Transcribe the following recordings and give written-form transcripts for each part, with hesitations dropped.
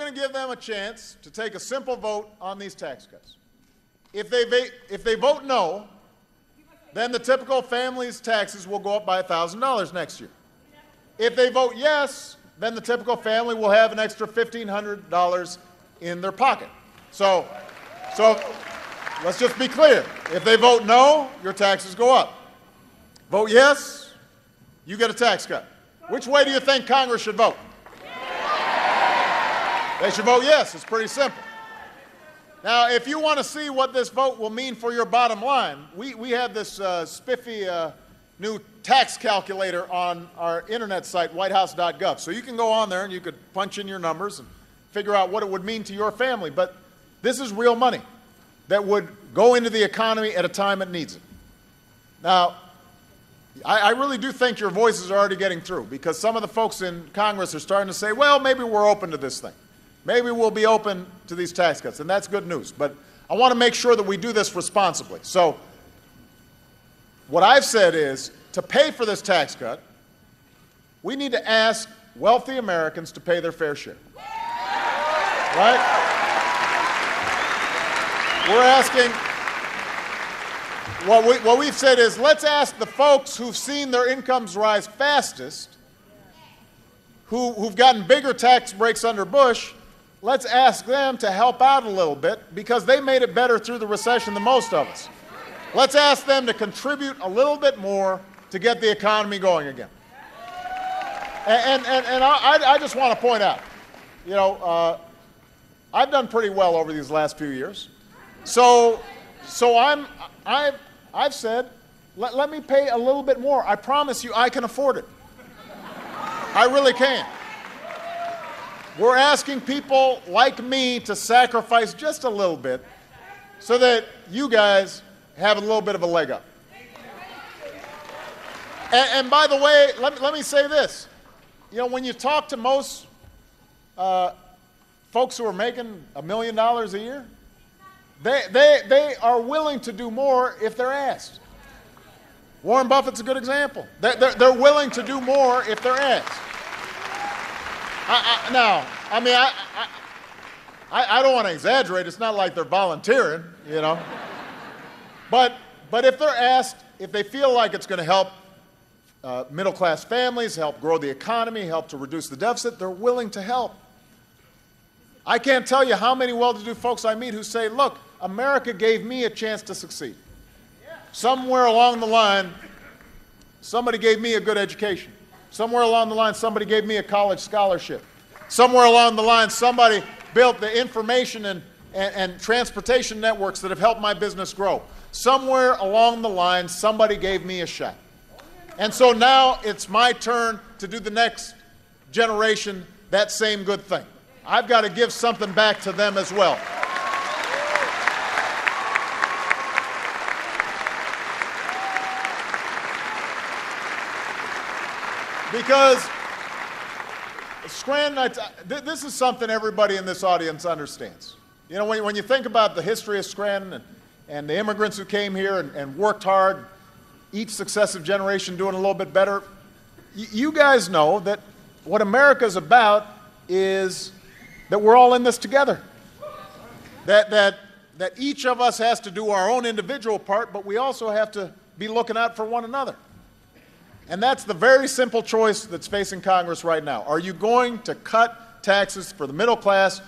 going to give them a chance to take a simple vote on these tax cuts. If they vote no, then the typical family's taxes will go up by $1,000 next year. If they vote yes, then the typical family will have an extra $1,500 in their pocket. So let's just be clear. If they vote no, your taxes go up. Vote yes, you get a tax cut. Which way do you think Congress should vote? They should vote yes. It's pretty simple. Now, if you want to see what this vote will mean for your bottom line, we have this spiffy new tax calculator on our internet site, whitehouse.gov. So you can go on there and you could punch in your numbers and figure out what it would mean to your family. But this is real money that would go into the economy at a time it needs it. Now, I really do think your voices are already getting through, because some of the folks in Congress are starting to say, well, maybe we're open to this thing. Maybe we'll be open to these tax cuts, and that's good news. But I want to make sure that we do this responsibly. So what I've said is, to pay for this tax cut, we need to ask wealthy Americans to pay their fair share. Right? We're asking, what we've said is, let's ask the folks who've seen their incomes rise fastest, who've gotten bigger tax breaks under Bush, let's ask them to help out a little bit, because they made it better through the recession than most of us. Let's ask them to contribute a little bit more to get the economy going again. And I just want to point out, I've done pretty well over these last few years. So I've said, let me pay a little bit more. I promise you I can afford it. I really can. We're asking people like me to sacrifice just a little bit so that you guys have a little bit of a leg up. And by the way, let me say this. When you talk to most folks who are making $1 million a year, they are willing to do more if they're asked. Warren Buffett's a good example. They're willing to do more if they're asked. I don't want to exaggerate. It's not like they're volunteering, But if they're asked, if they feel like it's going to help middle-class families, help grow the economy, help to reduce the deficit, they're willing to help. I can't tell you how many well-to-do folks I meet who say, look, America gave me a chance to succeed. Somewhere along the line, somebody gave me a good education. Somewhere along the line, somebody gave me a college scholarship. Somewhere along the line, somebody built the information and transportation networks that have helped my business grow. Somewhere along the line, somebody gave me a shot. And so now it's my turn to do the next generation that same good thing. I've got to give something back to them as well. Because Scranton, this is something everybody in this audience understands. When you think about the history of Scranton and the immigrants who came here and worked hard, each successive generation doing a little bit better, you guys know that what America's about is that we're all in this together. That each of us has to do our own individual part, but we also have to be looking out for one another. And that's the very simple choice that's facing Congress right now. Are you going to cut taxes for the middle class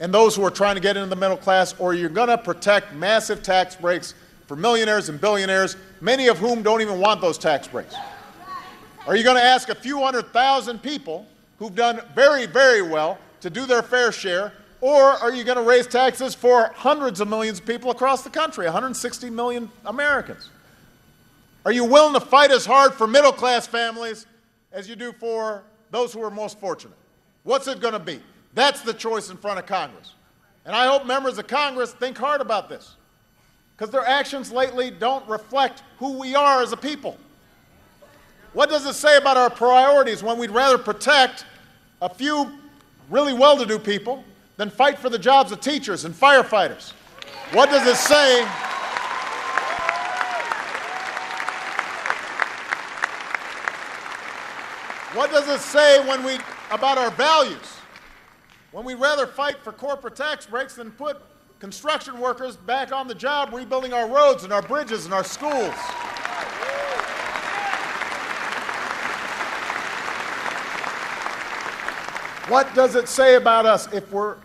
and those who are trying to get into the middle class, or are you going to protect massive tax breaks for millionaires and billionaires, many of whom don't even want those tax breaks? Are you going to ask a few 100,000 people who've done very, very well to do their fair share, or are you going to raise taxes for hundreds of millions of people across the country, 160 million Americans? Are you willing to fight as hard for middle-class families as you do for those who are most fortunate? What's it going to be? That's the choice in front of Congress. And I hope members of Congress think hard about this, because their actions lately don't reflect who we are as a people. What does it say about our priorities when we'd rather protect a few really well-to-do people than fight for the jobs of teachers and firefighters? What does it say? What does it say about our values? when we'd rather fight for corporate tax breaks than put construction workers back on the job rebuilding our roads and our bridges and our schools. What does it say about us if we're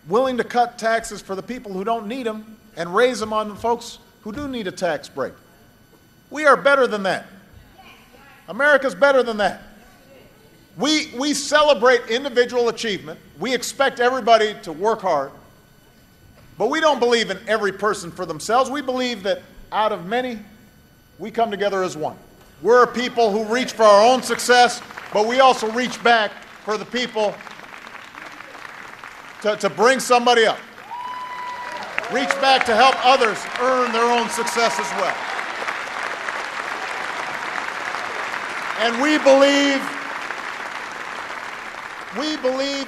willing to cut taxes for the people who don't need them and raise them on the folks who do need a tax break? We are better than that. America's better than that. We celebrate individual achievement. We expect everybody to work hard. But we don't believe in every person for themselves. We believe that out of many, we come together as one. We're a people who reach for our own success, but we also reach back for the people to bring somebody up. Reach back to help others earn their own success as well. And we believe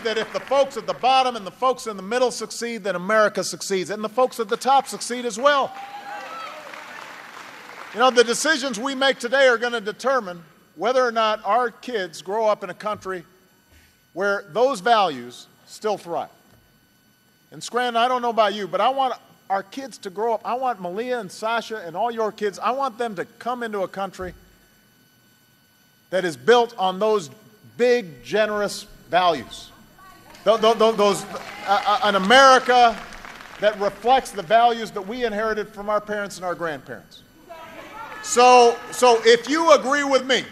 that if the folks at the bottom and the folks in the middle succeed, then America succeeds, and the folks at the top succeed as well. You know, the decisions we make today are going to determine whether or not our kids grow up in a country where those values still thrive. And Scranton, I don't know about you, but I want our kids to grow up. I want Malia and Sasha and all your kids, I want them to come into a country that is built on those big, generous values. An America that reflects the values that we inherited from our parents and our grandparents. So if you agree with me,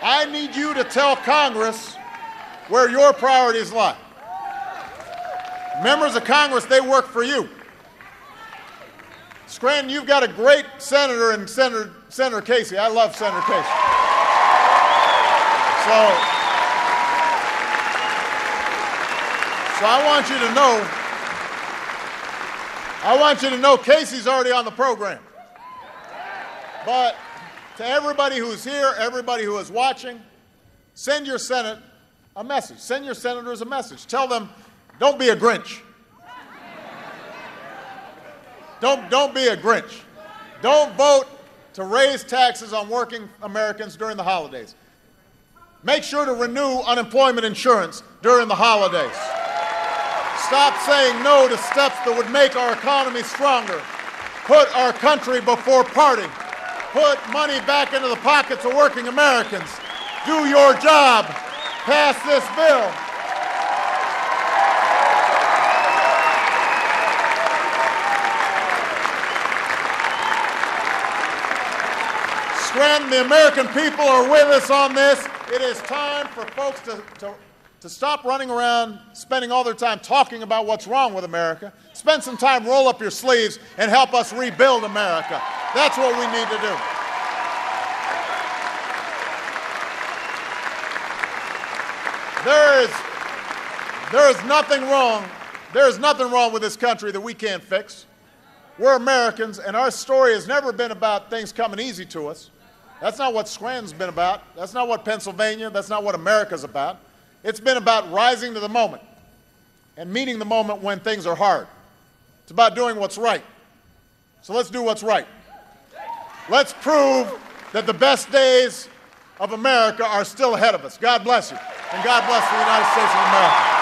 I need you to tell Congress where your priorities lie. Members of Congress, they work for you. Scranton, you've got a great senator in Senator Casey. I love Senator Casey. So I want you to know Casey's already on the program. But to everybody who's here, everybody who is watching, send your Senate a message. Send your senators a message. Tell them, don't be a Grinch. Don't be a Grinch. Don't vote to raise taxes on working Americans during the holidays. Make sure to renew unemployment insurance during the holidays. Stop saying no to steps that would make our economy stronger. Put our country before party. Put money back into the pockets of working Americans. Do your job. Pass this bill. Scranton, the American people are with us on this. It is time for folks to stop running around spending all their time talking about what's wrong with America. Spend some time, roll up your sleeves, and help us rebuild America. That's what we need to do. There is nothing wrong. There is nothing wrong with this country that we can't fix. We're Americans, and our story has never been about things coming easy to us. That's not what Scranton's been about. That's not what Pennsylvania, that's not what America's about. It's been about rising to the moment and meeting the moment when things are hard. It's about doing what's right. So let's do what's right. Let's prove that the best days of America are still ahead of us. God bless you, and God bless the United States of America.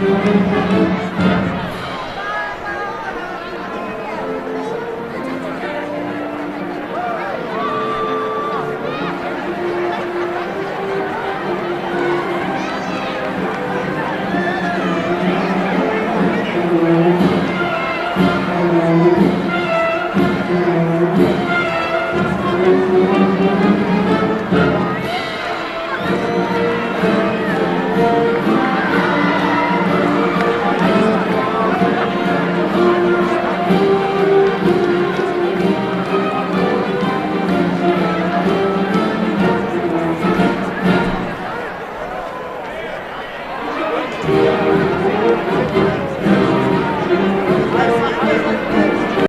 Thank you.